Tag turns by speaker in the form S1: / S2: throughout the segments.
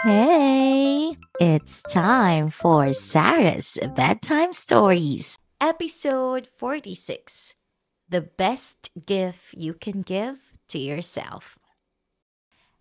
S1: Hey, it's time for Sarah's Bedtime Stories. Episode 46, The Best Gift You Can Give to Yourself.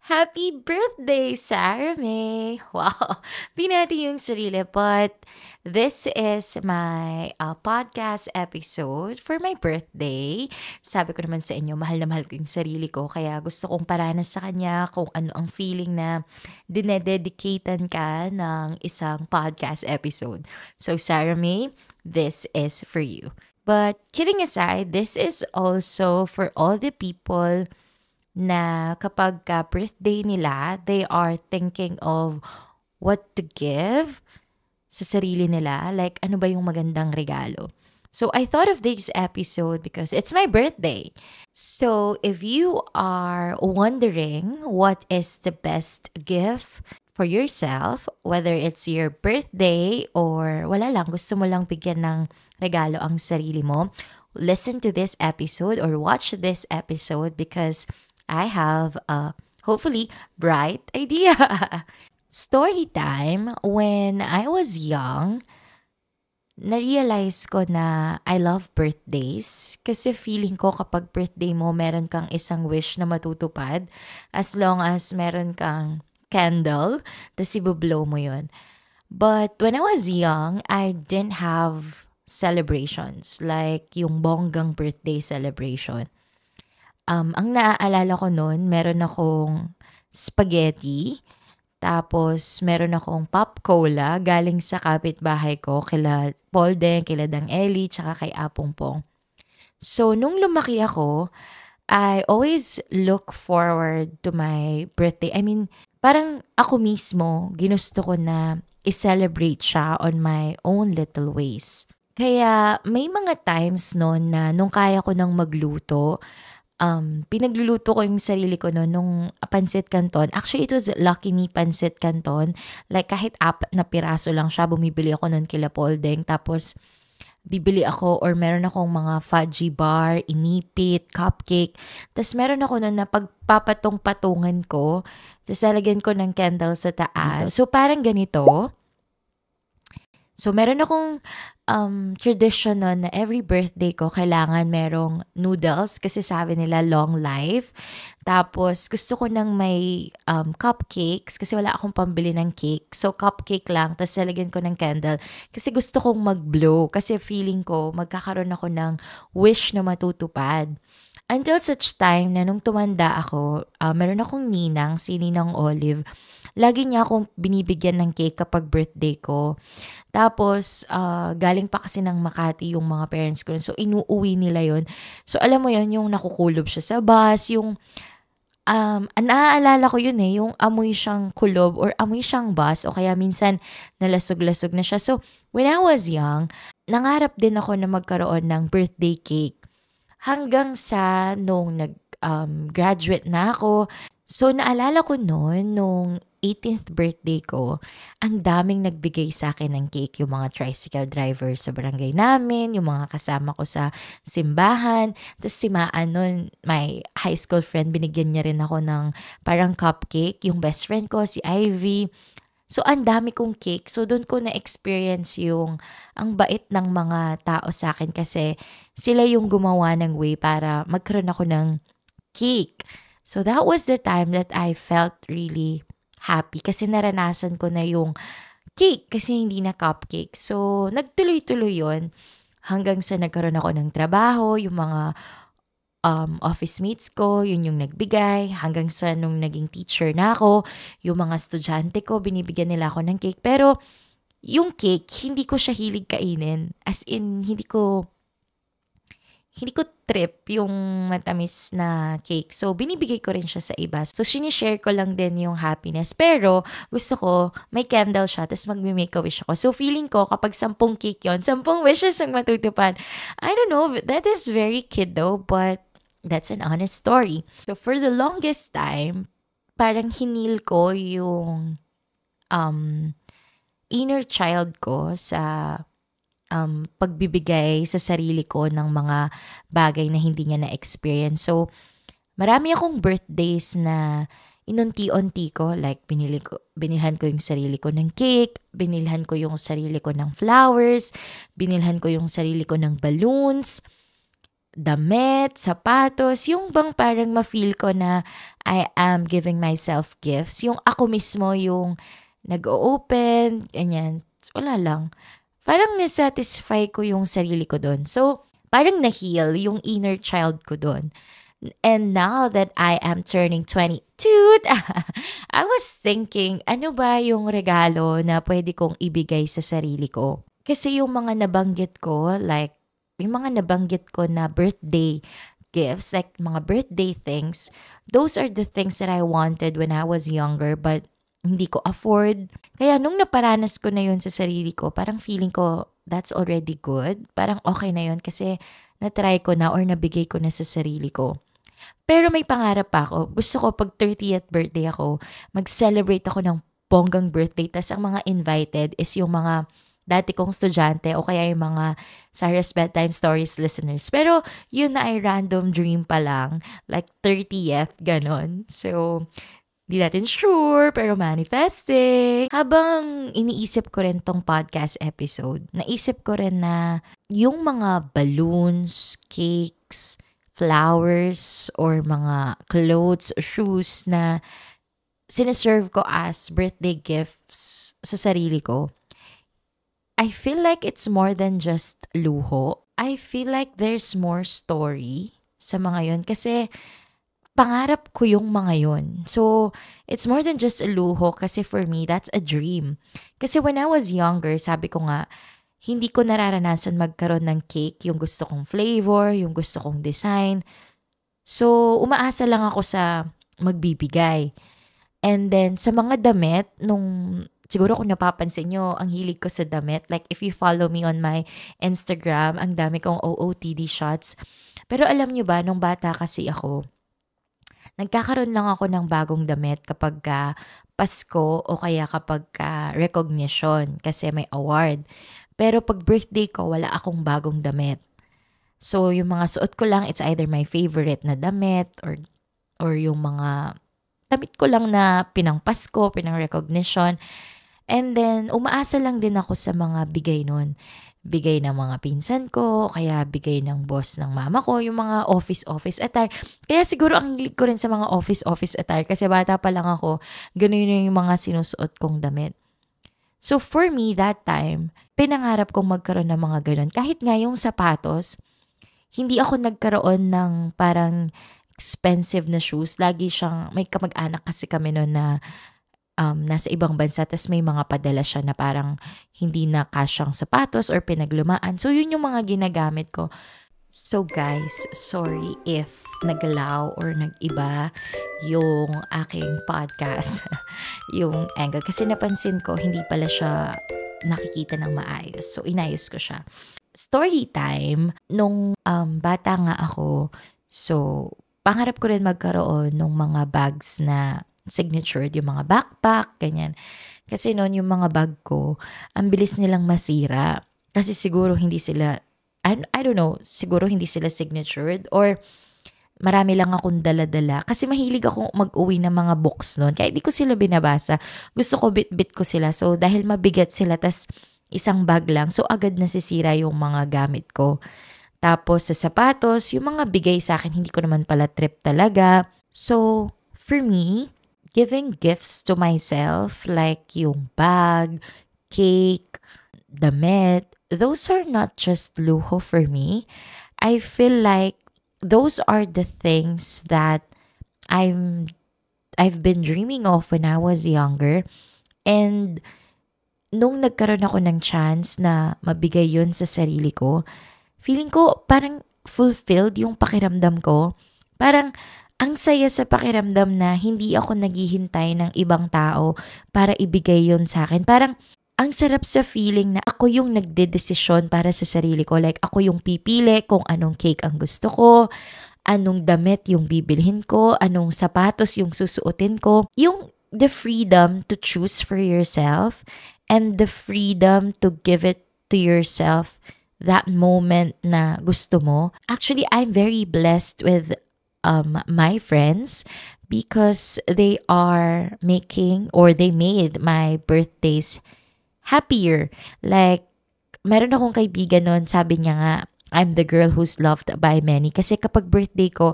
S1: Happy birthday, Sarah May! Wow, binati yung sarili. But this is my podcast episode for my birthday. Sabi ko naman sa inyo, mahal na mahal ko yung sarili ko. Kaya gusto kong paranas sa kanya kung ano ang feeling na dinededicatean ka ng isang podcast episode. So, Sarah May, this is for you. But kidding aside, this is also for all the people na kapag birthday nila, they are thinking of what to give sa sarili nila. Like, ano ba yung magandang regalo? So, I thought of this episode because it's my birthday. So, if you are wondering what is the best gift for yourself, whether it's your birthday or wala lang, gusto mo lang bigyan ng regalo ang sarili mo, listen to this episode or watch this episode because I have a hopefully bright idea. Story time. When I was young, na-realize ko na I love birthdays kasi feeling ko kapag birthday mo, meron kang isang wish na matutupad as long as meron kang candle, tas ibublow mo yun. But when I was young, I didn't have celebrations like yung bonggang birthday celebration. Ang naaalala ko nun, meron akong spaghetti, tapos meron akong pop cola galing sa kapitbahay ko, kila Paul Deng, kila Dang Eli, tsaka kay Apong Pong. So, nung lumaki ako, I always look forward to my birthday. I mean, parang ako mismo, ginusto ko na i-celebrate siya on my own little ways. Kaya may mga times noon na nung kaya ko nang magluto, pinagluluto ko yung sarili ko no, nung pancit canton. Actually, it was Lucky Me pancit canton. Like, kahit 4 na piraso lang siya, bumibili ako nun kila Poldeng. Tapos, bibili ako or meron akong mga fudgy bar, inipit, cupcake. Tapos, meron ako nun na pagpapatong-patungan ko. Tapos, lalagyan ko ng candle sa taas. So, parang ganito. So, meron akong tradition nun na every birthday ko, kailangan merong noodles kasi sabi nila long life. Tapos, gusto ko ng may cupcakes kasi wala akong pambili ng cake. So, cupcake lang, tapos lalagyan ko ng candle kasi gusto kong mag-blow kasi feeling ko magkakaroon ako ng wish na matutupad. Until such time na nung tumanda ako, meron akong ninang, si Ninang Olive. Lagi niya akong binibigyan ng cake kapag birthday ko. Tapos, galing pa kasi ng Makati yung mga parents ko. So, inuuwi nila yon. So, alam mo yon yung nakukulob siya sa bus, yung, naaalala ko yun yung amoy siyang kulob or amoy siyang bus o kaya minsan nalasog-lasog na siya. So, when I was young, nangarap din ako na magkaroon ng birthday cake. Hanggang sa nung graduate na ako. So, naalala ko noon, nung 18th birthday ko, ang daming nagbigay sa akin ng cake. Yung mga tricycle driver sa barangay namin, yung mga kasama ko sa simbahan. Tapos si Maan nun, my high school friend, binigyan niya rin ako ng parang cupcake. Yung best friend ko, si Ivy. So, ang dami kong cake. So, doon ko na-experience yung ang bait ng mga tao sa akin kasi sila yung gumawa ng way para magkaroon ako ng cake. So, that was the time that I felt really happy kasi naranasan ko na yung cake kasi hindi na cupcake. So, nagtuloy-tuloy yon hanggang sa nagkaroon ako ng trabaho, yung mga office mates ko, yun yung nagbigay, hanggang sa nung naging teacher na ako, yung mga estudyante ko, binibigyan nila ako ng cake. Pero, yung cake, hindi ko siya hilig kainin. As in, hindi ko trip yung matamis na cake. So, binibigay ko rin siya sa iba. So, sinishare ko lang din yung happiness. Pero, gusto ko, may candle siya, tapos magme-make a wish ako. So, feeling ko, kapag 10 cake yon, 10 wishes ang matutupad. I don't know, that is very kiddo, but that's an honest story. So, for the longest time, parang hinil ko yung inner child ko sa pagbibigay sa sarili ko ng mga bagay na hindi niya na-experience. So, marami akong birthdays na inunti-unti ko, like binilhan ko yung sarili ko ng cake, binilhan ko yung sarili ko ng flowers, binilhan ko yung sarili ko ng balloons, damit, sapatos, yung bang parang ma-feel ko na I am giving myself gifts. Yung ako mismo yung nag-o-open, ganyan. Wala lang. Parang nasatisfy ko yung sarili ko doon. So, parang na-heal yung inner child ko doon. And now that I am turning 22, I was thinking, ano ba yung regalo na pwede kong ibigay sa sarili ko? Kasi yung mga nabanggit ko, like, yung mga nabanggit ko na birthday gifts, like mga birthday things, those are the things that I wanted when I was younger, but hindi ko afford. Kaya nung naparanas ko na yun sa sarili ko, parang feeling ko, that's already good. Parang okay na yun kasi na-try ko na or nabigay ko na sa sarili ko. Pero may pangarap pa ako. Gusto ko pag 30th birthday ako, mag-celebrate ako ng bonggang birthday. Tas ang mga invited is yung mga dati kong estudyante o kaya yung mga Sarah's Bedtime Stories listeners. Pero yun na ay random dream pa lang. Like 30th, ganon. So, di natin sure, pero manifesting. Habang iniisip ko rin tong podcast episode, naisip ko rin na yung mga balloons, cakes, flowers, or mga clothes, shoes na sinaserve ko as birthday gifts sa sarili ko, I feel like it's more than just luho. I feel like there's more story sa mga yun kasi pangarap ko yung mga yun. So, it's more than just a luho kasi for me, that's a dream. Kasi when I was younger, sabi ko nga, hindi ko nararanasan magkaroon ng cake, yung gusto kong flavor, yung gusto kong design. So, umaasa lang ako sa magbibigay. And then, sa mga damit, siguro kung napapansin nyo, ang hilig ko sa damit. Like, if you follow me on my Instagram, ang dami kong OOTD shots. Pero alam nyo ba, nung bata kasi ako, nagkakaroon lang ako ng bagong damit kapag Pasko o kaya kapag recognition kasi may award. Pero pag birthday ko, wala akong bagong damit. So, yung mga suot ko lang, it's either my favorite na damit or yung mga damit ko lang na pinang Pasko, pinang recognition. And then, umaasa lang din ako sa mga bigay nun. Bigay ng mga pinsan ko, kaya bigay ng boss ng mama ko, yung mga office attire. Kaya siguro ang hilig ko rin sa mga office attire kasi bata pa lang ako, ganun yung mga sinusuot kong damit. So for me, that time, pinangarap kong magkaroon ng mga ganun. Kahit nga yung sapatos, hindi ako nagkaroon ng parang expensive na shoes. Lagi siyang, may kamag-anak kasi kami noon na nasa ibang bansa, tas may mga padala siya na parang hindi na kasyang sapatos or pinaglumaan. So, yun yung mga ginagamit ko. So, guys, sorry if nagalaw or nag-iba yung aking podcast, yung angle. Kasi napansin ko, hindi pala siya nakikita ng maayos. So, inayos ko siya. Story time, nung bata nga ako, so, pangarap ko rin magkaroon ng mga bags na signatured, yung mga backpack, ganyan. Kasi noon yung mga bag ko, ang bilis nilang masira. Kasi siguro hindi sila, I don't know, siguro hindi sila signatured or marami lang akong dala-dala. Kasi mahilig akong mag-uwi ng mga books noon. Kaya di ko sila binabasa. Gusto ko bit-bit ko sila. So dahil mabigat sila, tas isang bag lang, so agad nasisira yung mga gamit ko. Tapos sa sapatos, yung mga bigay sa akin, hindi ko naman pala trip talaga. So for me, giving gifts to myself, like yung bag, cake, damit, those are not just luho for me. I feel like those are the things that I've been dreaming of when I was younger. And nung nagkaroon ako ng chance na mabigay yun sa sarili ko, feeling ko parang fulfilled yung pakiramdam ko. Parang ang saya sa pakiramdam na hindi ako naghihintay ng ibang tao para ibigay yon sa akin. Parang ang sarap sa feeling na ako yung nagdedesisyon para sa sarili ko. Like ako yung pipili kung anong cake ang gusto ko, anong damit yung bibilhin ko, anong sapatos yung susuotin ko. Yung the freedom to choose for yourself and the freedom to give it to yourself that moment na gusto mo. Actually, I'm very blessed with my friends because they are making or they made my birthdays happier. Like, meron akong kaibigan nun, sabi niya nga, I'm the girl who's loved by many. Kasi kapag birthday ko,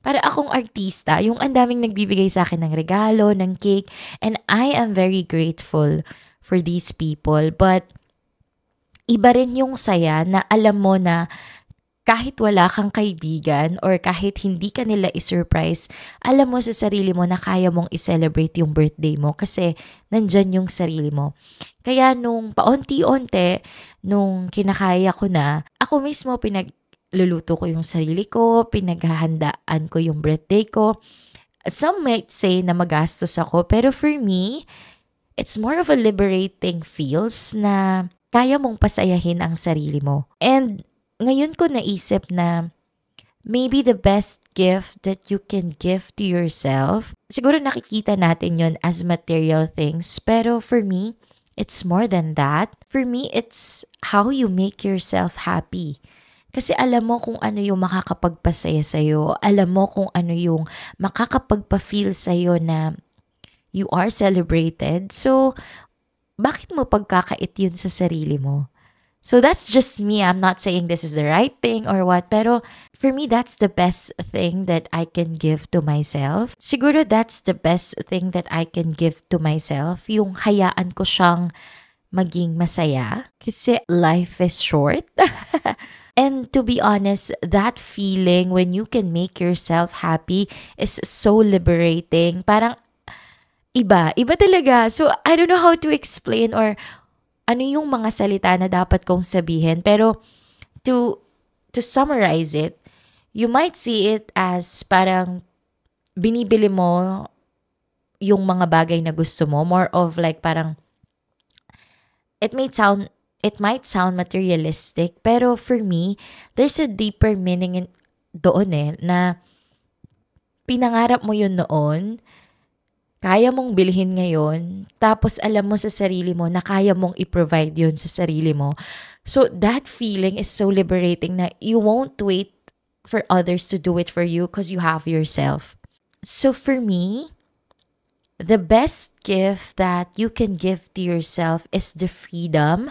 S1: para akong artista, yung ang daming nagbibigay sa akin ng regalo, ng cake, and I am very grateful for these people. But iba rin yung saya na alam mo na kahit wala kang kaibigan or kahit hindi ka nila i-surprise, alam mo sa sarili mo na kaya mong i-celebrate yung birthday mo kasi nandyan yung sarili mo. Kaya nung paunti-unti, nung kinakaya ko na, ako mismo pinagluluto ko yung sarili ko, pinaghahandaan ko yung birthday ko. Some might say na magastos ako, pero for me, it's more of a liberating feels na kaya mong pasayahin ang sarili mo. And ngayon ko naisip na maybe the best gift that you can give to yourself, siguro nakikita natin yon as material things, pero for me, it's more than that. For me, it's how you make yourself happy. Kasi alam mo kung ano yung makakapagpasaya sa'yo, alam mo kung ano yung makakapagpa-feel sa'yo na you are celebrated. So, bakit mo pagkakait yun sa sarili mo? So that's just me. I'm not saying this is the right thing or what, pero for me, that's the best thing that I can give to myself. Siguro that's the best thing that I can give to myself, yung hayaan ko siyang maging masaya. Kasi life is short. And to be honest, that feeling when you can make yourself happy is so liberating. Parang iba talaga. So I don't know how to explain or ano yung mga salita na dapat kong sabihin. Pero to summarize it, you might see it as parang binibili mo yung mga bagay na gusto mo. More of like parang, it might sound materialistic, pero for me, there's a deeper meaning doon na pinangarap mo yun noon, kaya mong bilhin ngayon, tapos alam mo sa sarili mo na kaya mong i-provide yun sa sarili mo. So that feeling is so liberating na you won't wait for others to do it for you because you have yourself. So for me, the best gift that you can give to yourself is the freedom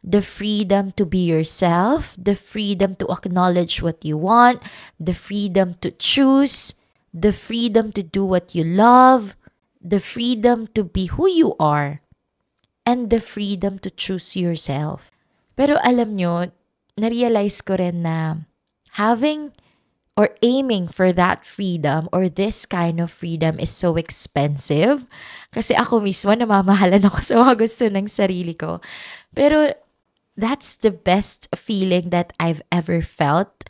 S1: to be yourself, the freedom to acknowledge what you want, the freedom to choose, the freedom to do what you love, the freedom to be who you are, and the freedom to choose yourself. Pero alam nyo, na-realize ko rin na having or aiming for that freedom or this kind of freedom is so expensive. Kasi ako mismo, namamahalan ako sa mga gusto ng sarili ko. Pero that's the best feeling that I've ever felt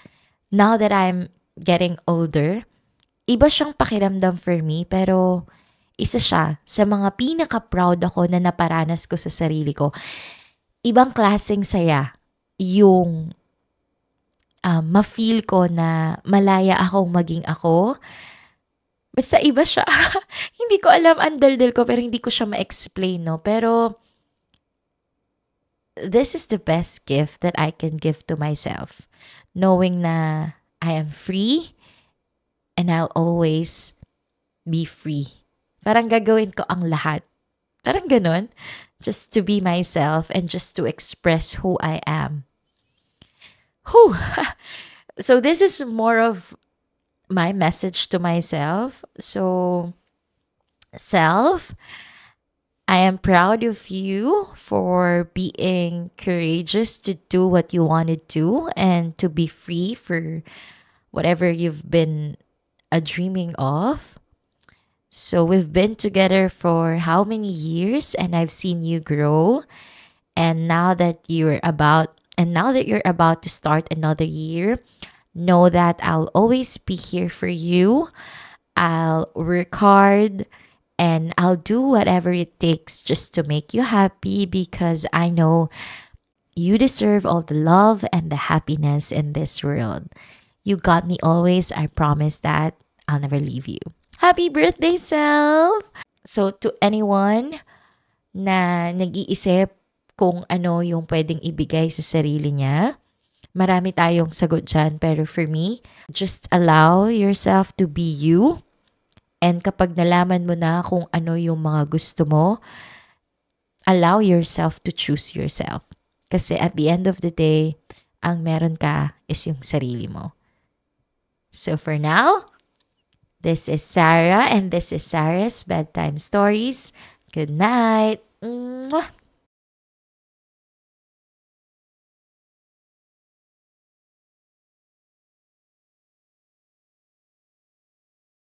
S1: now that I'm getting older. Iba siyang pakiramdam for me, pero isa siya sa mga pinaka-proud ako na naparanas ko sa sarili ko. Ibang klaseng saya yung ma-feel ko na malaya akong maging ako. Basta iba siya. Hindi ko alam ang daldal ko pero hindi ko siya ma-explain, no? Pero this is the best gift that I can give to myself. Knowing na I am free and I'll always be free. Parang gagawin ko ang lahat. Parang ganun. Just to be myself and just to express who I am. Whew. So this is more of my message to myself. So, self, I am proud of you for being courageous to do what you want to do and to be free for whatever you've been dreaming of. So we've been together for how many years and I've seen you grow. And now that you're about to start another year, know that I'll always be here for you. I'll work hard and I'll do whatever it takes just to make you happy because I know you deserve all the love and the happiness in this world. You got me always. I promise that I'll never leave you. Happy birthday, self! So, to anyone na nag-iisip kung ano yung pwedeng ibigay sa sarili niya, marami tayong sagot dyan. Pero for me, just allow yourself to be you And kapag nalaman mo na kung ano yung mga gusto mo, allow yourself to choose yourself. Kasi at the end of the day, ang meron ka is yung sarili mo. So for now, this is Sarah and this is Sarah's Bedtime Stories. Good night. Mwah!